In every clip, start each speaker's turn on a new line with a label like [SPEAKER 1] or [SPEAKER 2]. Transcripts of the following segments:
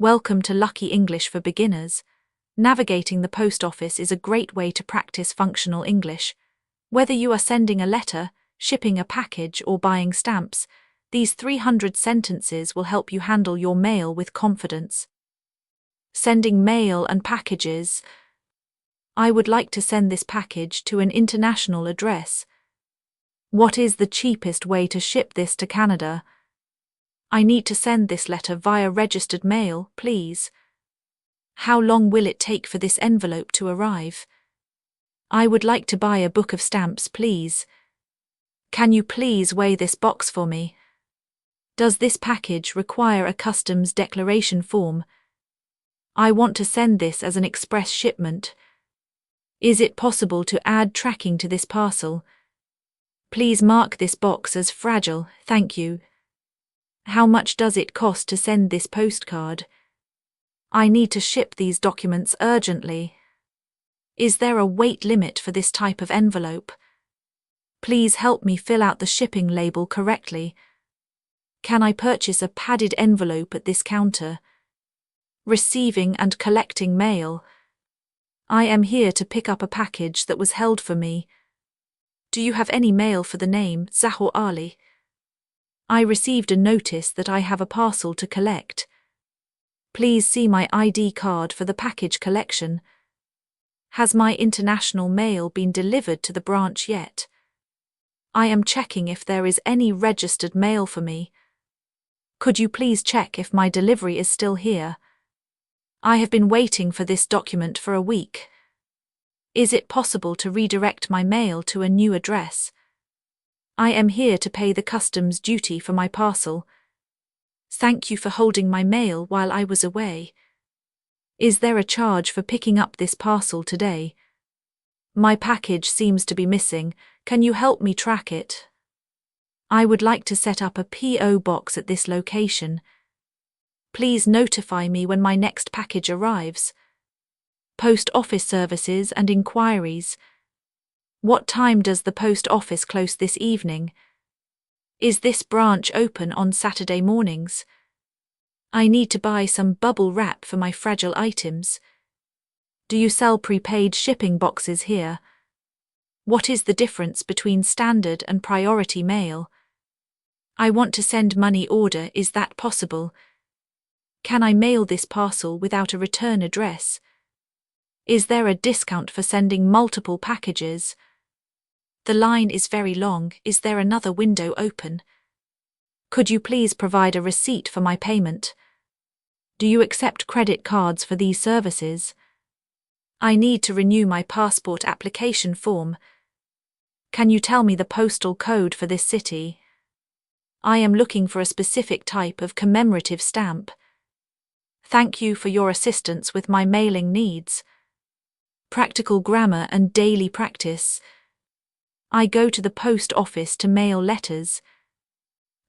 [SPEAKER 1] Welcome to Lucky English for Beginners. Navigating the post office is a great way to practice functional English. Whether you are sending a letter, shipping a package, or buying stamps, these 300 sentences will help you handle your mail with confidence. Sending mail and packages. I would like to send this package to an international address. What is the cheapest way to ship this to Canada? I need to send this letter via registered mail, please. How long will it take for this envelope to arrive? I would like to buy a book of stamps, please. Can you please weigh this box for me? Does this package require a customs declaration form? I want to send this as an express shipment. Is it possible to add tracking to this parcel? Please mark this box as fragile, thank you. How much does it cost to send this postcard? I need to ship these documents urgently. Is there a weight limit for this type of envelope? Please help me fill out the shipping label correctly. Can I purchase a padded envelope at this counter? Receiving and collecting mail. I am here to pick up a package that was held for me. Do you have any mail for the name Zahor Ali? I received a notice that I have a parcel to collect. Please see my ID card for the package collection. Has my international mail been delivered to the branch yet? I am checking if there is any registered mail for me. Could you please check if my delivery is still here? I have been waiting for this document for a week. Is it possible to redirect my mail to a new address? I am here to pay the customs duty for my parcel. Thank you for holding my mail while I was away. Is there a charge for picking up this parcel today? My package seems to be missing. Can you help me track it? I would like to set up a P.O. box at this location. Please notify me when my next package arrives. Post office services and inquiries. What time does the post office close this evening? Is this branch open on Saturday mornings? I need to buy some bubble wrap for my fragile items. Do you sell prepaid shipping boxes here? What is the difference between standard and priority mail? I want to send money order, is that possible? Can I mail this parcel without a return address? Is there a discount for sending multiple packages? The line is very long. Is there another window open? Could you please provide a receipt for my payment? Do you accept credit cards for these services? I need to renew my passport application form. Can you tell me the postal code for this city? I am looking for a specific type of commemorative stamp. Thank you for your assistance with my mailing needs. Practical grammar and daily practice. I go to the post office to mail letters.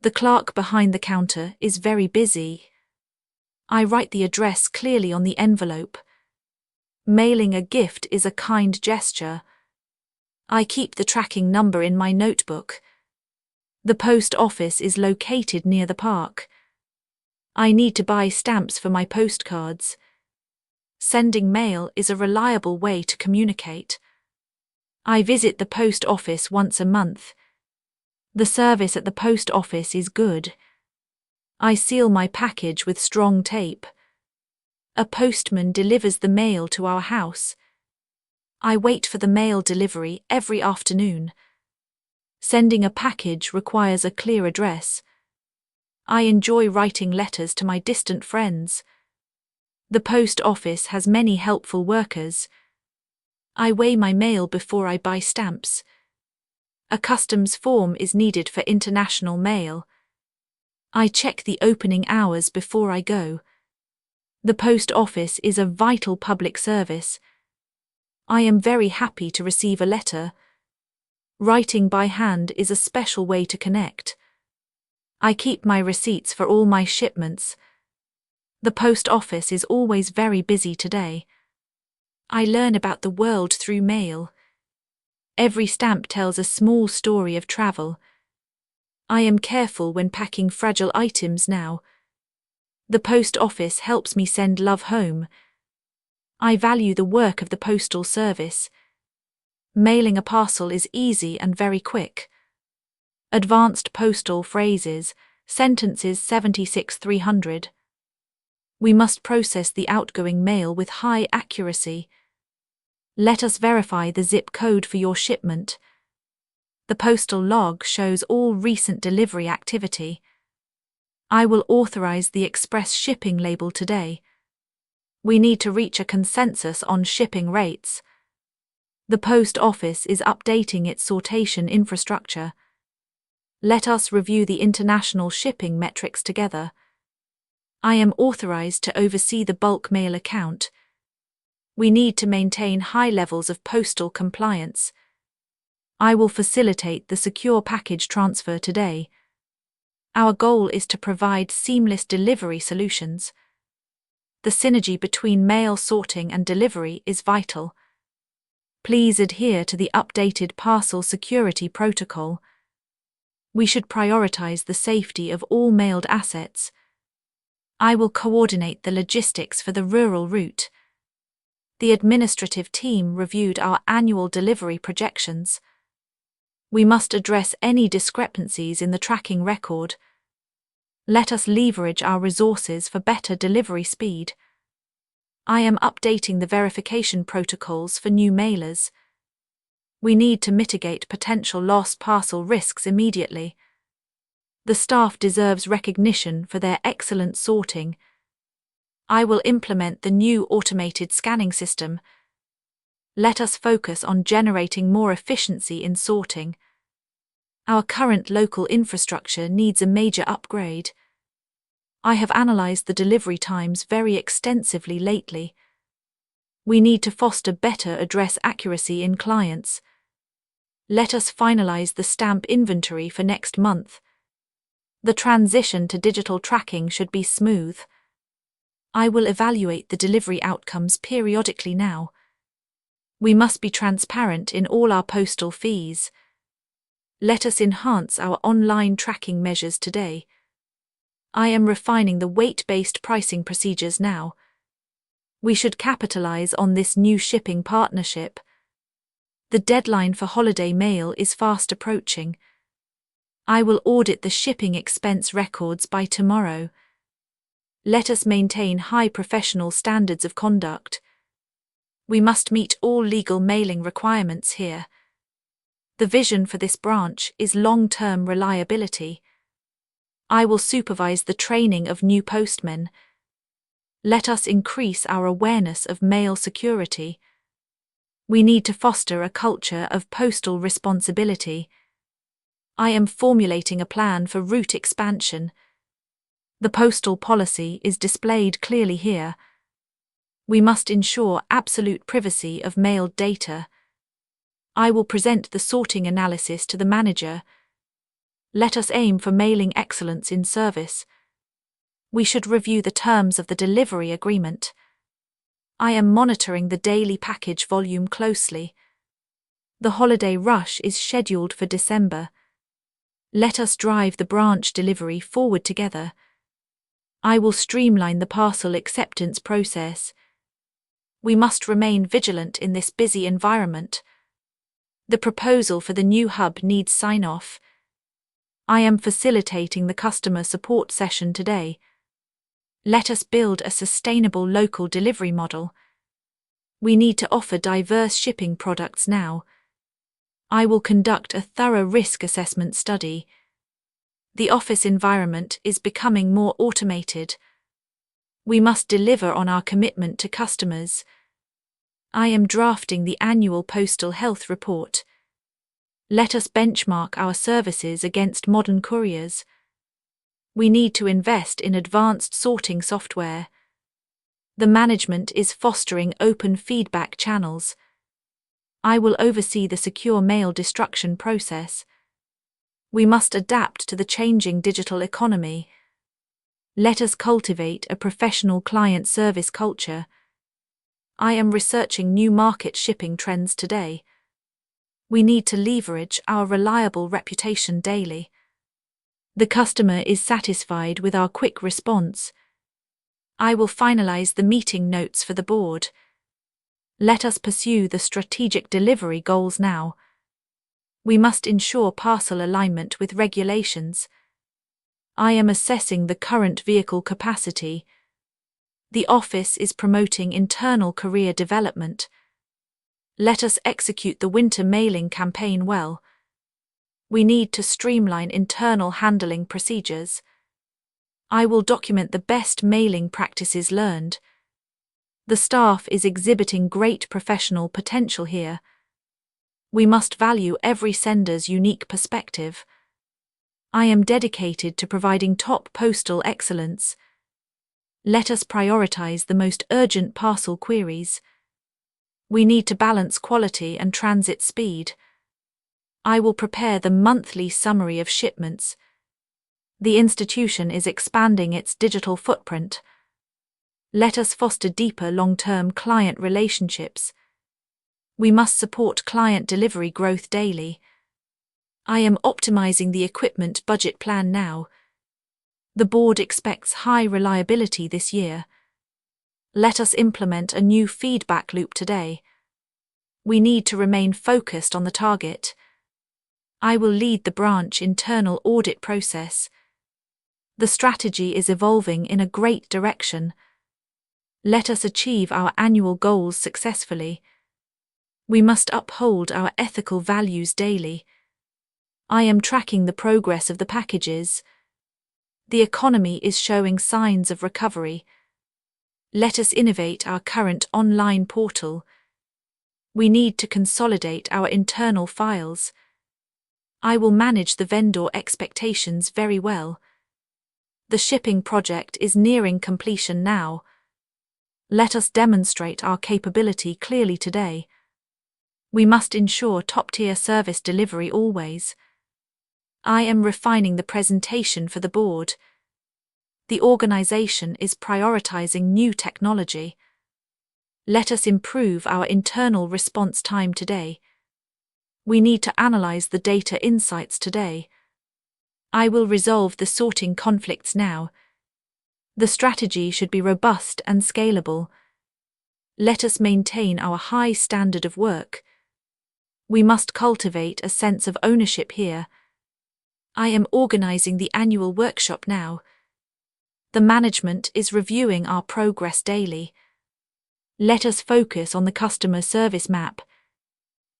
[SPEAKER 1] The clerk behind the counter is very busy. I write the address clearly on the envelope. Mailing a gift is a kind gesture. I keep the tracking number in my notebook. The post office is located near the park. I need to buy stamps for my postcards. Sending mail is a reliable way to communicate. I visit the post office once a month. The service at the post office is good. I seal my package with strong tape. A postman delivers the mail to our house. I wait for the mail delivery every afternoon. Sending a package requires a clear address. I enjoy writing letters to my distant friends. The post office has many helpful workers. I weigh my mail before I buy stamps. A customs form is needed for international mail. I check the opening hours before I go. The post office is a vital public service. I am very happy to receive a letter. Writing by hand is a special way to connect. I keep my receipts for all my shipments. The post office is always very busy today. I learn about the world through mail. Every stamp tells a small story of travel. I am careful when packing fragile items now. The post office helps me send love home. I value the work of the postal service. Mailing a parcel is easy and very quick. Advanced postal phrases, sentences 76-300. We must process the outgoing mail with high accuracy. Let us verify the zip code for your shipment. The postal log shows all recent delivery activity. I will authorize the express shipping label today. We need to reach a consensus on shipping rates. The post office is updating its sortation infrastructure. Let us review the international shipping metrics together. I am authorized to oversee the bulk mail account. We need to maintain high levels of postal compliance. I will facilitate the secure package transfer today. Our goal is to provide seamless delivery solutions. The synergy between mail sorting and delivery is vital. Please adhere to the updated parcel security protocol. We should prioritize the safety of all mailed assets. I will coordinate the logistics for the rural route. The administrative team reviewed our annual delivery projections. We must address any discrepancies in the tracking record. Let us leverage our resources for better delivery speed. I am updating the verification protocols for new mailers. We need to mitigate potential lost parcel risks immediately. The staff deserves recognition for their excellent sorting. I will implement the new automated scanning system. Let us focus on generating more efficiency in sorting. Our current local infrastructure needs a major upgrade. I have analyzed the delivery times very extensively lately. We need to foster better address accuracy in clients. Let us finalize the stamp inventory for next month. The transition to digital tracking should be smooth. I will evaluate the delivery outcomes periodically now. We must be transparent in all our postal fees. Let us enhance our online tracking measures today. I am refining the weight-based pricing procedures now. We should capitalize on this new shipping partnership. The deadline for holiday mail is fast approaching. I will audit the shipping expense records by tomorrow. Let us maintain high professional standards of conduct. We must meet all legal mailing requirements here. The vision for this branch is long-term reliability. I will supervise the training of new postmen. Let us increase our awareness of mail security. We need to foster a culture of postal responsibility. I am formulating a plan for route expansion. The postal policy is displayed clearly here. We must ensure absolute privacy of mailed data. I will present the sorting analysis to the manager. Let us aim for mailing excellence in service. We should review the terms of the delivery agreement. I am monitoring the daily package volume closely. The holiday rush is scheduled for December. Let us drive the branch delivery forward together. I will streamline the parcel acceptance process. We must remain vigilant in this busy environment. The proposal for the new hub needs sign-off. I am facilitating the customer support session today. Let us build a sustainable local delivery model. We need to offer diverse shipping products now. I will conduct a thorough risk assessment study. The office environment is becoming more automated. We must deliver on our commitment to customers. I am drafting the annual postal health report. Let us benchmark our services against modern couriers. We need to invest in advanced sorting software. The management is fostering open feedback channels. I will oversee the secure mail destruction process. We must adapt to the changing digital economy. Let us cultivate a professional client service culture. I am researching new market shipping trends today. We need to leverage our reliable reputation daily. The customer is satisfied with our quick response. I will finalize the meeting notes for the board. Let us pursue the strategic delivery goals now. We must ensure parcel alignment with regulations. I am assessing the current vehicle capacity. The office is promoting internal career development. Let us execute the winter mailing campaign well. We need to streamline internal handling procedures. I will document the best mailing practices learned. The staff is exhibiting great professional potential here. We must value every sender's unique perspective. I am dedicated to providing top postal excellence. Let us prioritize the most urgent parcel queries. We need to balance quality and transit speed. I will prepare the monthly summary of shipments. The institution is expanding its digital footprint. Let us foster deeper long-term client relationships. We must support client delivery growth daily. I am optimizing the equipment budget plan now. The board expects high reliability this year. Let us implement a new feedback loop today. We need to remain focused on the target. I will lead the branch internal audit process. The strategy is evolving in a great direction. Let us achieve our annual goals successfully. We must uphold our ethical values daily. I am tracking the progress of the packages. The economy is showing signs of recovery. Let us innovate our current online portal. We need to consolidate our internal files. I will manage the vendor expectations very well. The shipping project is nearing completion now. Let us demonstrate our capability clearly today. We must ensure top-tier service delivery always. I am refining the presentation for the board. The organization is prioritizing new technology. Let us improve our internal response time today. We need to analyze the data insights today. I will resolve the sorting conflicts now. The strategy should be robust and scalable. Let us maintain our high standard of work. We must cultivate a sense of ownership here. I am organizing the annual workshop now. The management is reviewing our progress daily. Let us focus on the customer service map.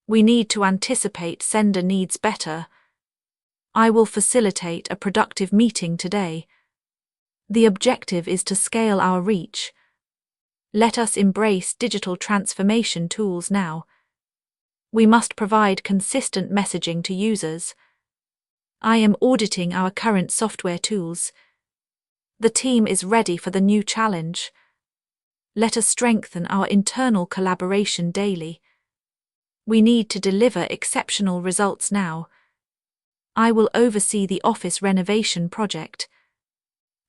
[SPEAKER 1] We need to anticipate sender needs better. I will facilitate a productive meeting today. The objective is to scale our reach. Let us embrace digital transformation tools now. We must provide consistent messaging to users. I am auditing our current software tools. The team is ready for the new challenge. Let us strengthen our internal collaboration daily. We need to deliver exceptional results now. I will oversee the office renovation project.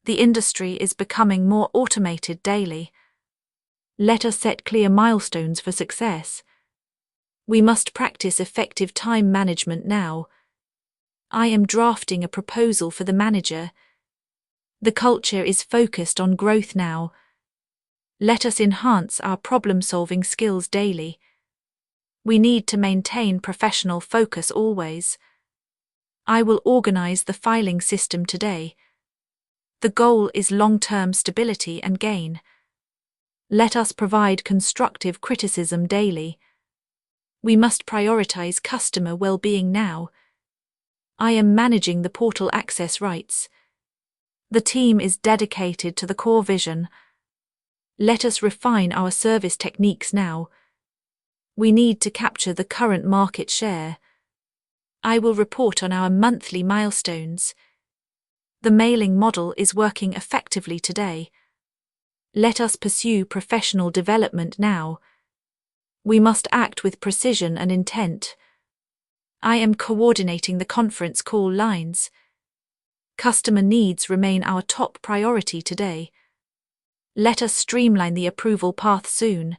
[SPEAKER 1] The industry is becoming more automated daily. Let us set clear milestones for success. We must practice effective time management now. I am drafting a proposal for the manager. The culture is focused on growth now. Let us enhance our problem-solving skills daily. We need to maintain professional focus always. I will organize the filing system today. The goal is long-term stability and gain. Let us provide constructive criticism daily. We must prioritize customer well-being now. I am managing the portal access rights. The team is dedicated to the core vision. Let us refine our service techniques now. We need to capture the current market share. I will report on our monthly milestones. The mailing model is working effectively today. Let us pursue professional development now. We must act with precision and intent. I am coordinating the conference call lines. Customer needs remain our top priority today. Let us streamline the approval path soon.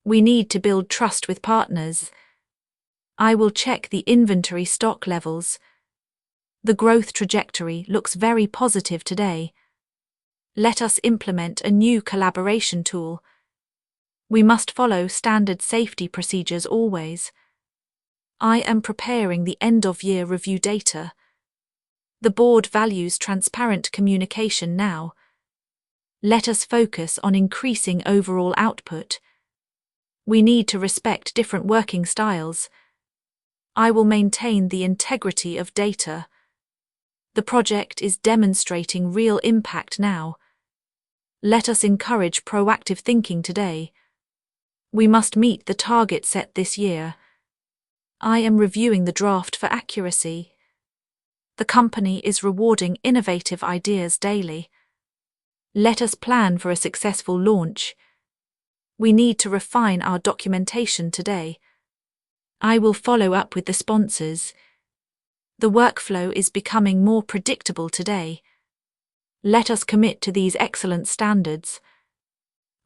[SPEAKER 1] We need to build trust with partners. I will check the inventory stock levels. The growth trajectory looks very positive today. Let us implement a new collaboration tool. We must follow standard safety procedures always. I am preparing the end-of-year review data. The board values transparent communication now. Let us focus on increasing overall output. We need to respect different working styles. I will maintain the integrity of data. The project is demonstrating real impact now. Let us encourage proactive thinking today. We must meet the target set this year. I am reviewing the draft for accuracy. The company is rewarding innovative ideas daily. Let us plan for a successful launch. We need to refine our documentation today. I will follow up with the sponsors. The workflow is becoming more predictable today. Let us commit to these excellent standards.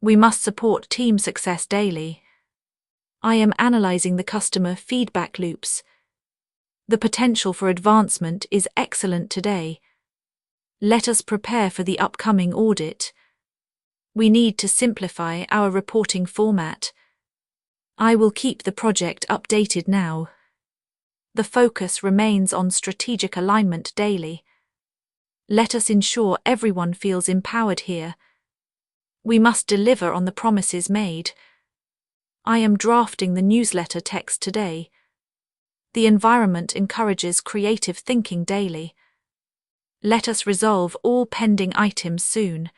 [SPEAKER 1] We must support team success daily. I am analyzing the customer feedback loops. The potential for advancement is excellent today. Let us prepare for the upcoming audit. We need to simplify our reporting format. I will keep the project updated now. The focus remains on strategic alignment daily. Let us ensure everyone feels empowered here. We must deliver on the promises made. I am drafting the newsletter text today. The environment encourages creative thinking daily. Let us resolve all pending items soon.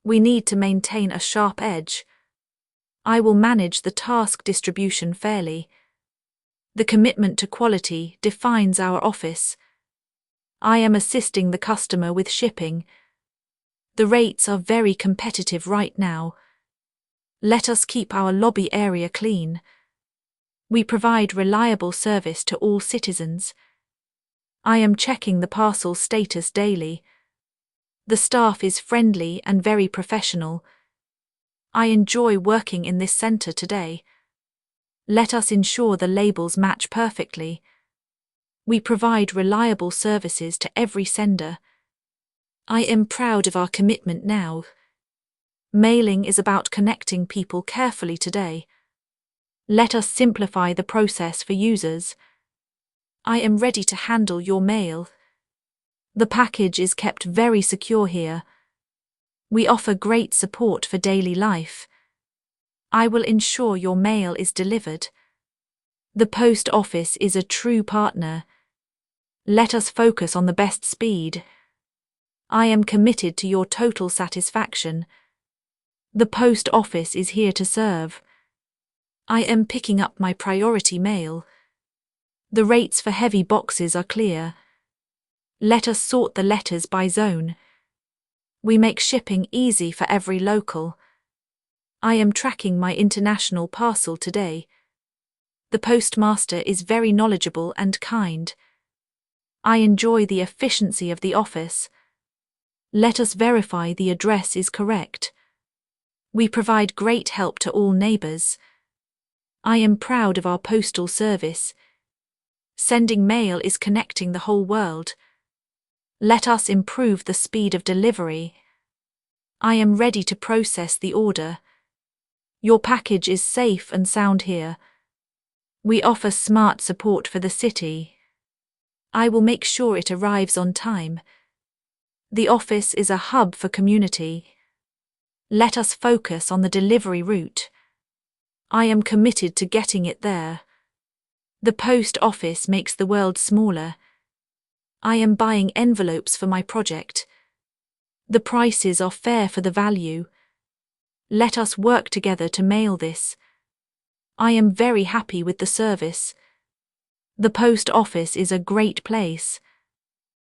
[SPEAKER 1] We need to maintain a sharp edge. I will manage the task distribution fairly. The commitment to quality defines our office. I am assisting the customer with shipping. The rates are very competitive right now. Let us keep our lobby area clean. We provide reliable service to all citizens. I am checking the parcel status daily. The staff is friendly and very professional. I enjoy working in this center today. Let us ensure the labels match perfectly. We provide reliable services to every sender. I am proud of our commitment now. Mailing is about connecting people carefully today. Let us simplify the process for users. I am ready to handle your mail. The package is kept very secure here. We offer great support for daily life. I will ensure your mail is delivered. The post office is a true partner. Let us focus on the best speed. I am committed to your total satisfaction. The post office is here to serve. I am picking up my priority mail. The rates for heavy boxes are clear. Let us sort the letters by zone. We make shipping easy for every local. I am tracking my international parcel today. The postmaster is very knowledgeable and kind. I enjoy the efficiency of the office. Let us verify the address is correct. We provide great help to all neighbors. I am proud of our postal service. Sending mail is connecting the whole world. Let us improve the speed of delivery. I am ready to process the order. Your package is safe and sound here. We offer smart support for the city. I will make sure it arrives on time. The office is a hub for community. Let us focus on the delivery route. I am committed to getting it there. The post office makes the world smaller. I am buying envelopes for my project. The prices are fair for the value. Let us work together to mail this. I am very happy with the service. The post office is a great place.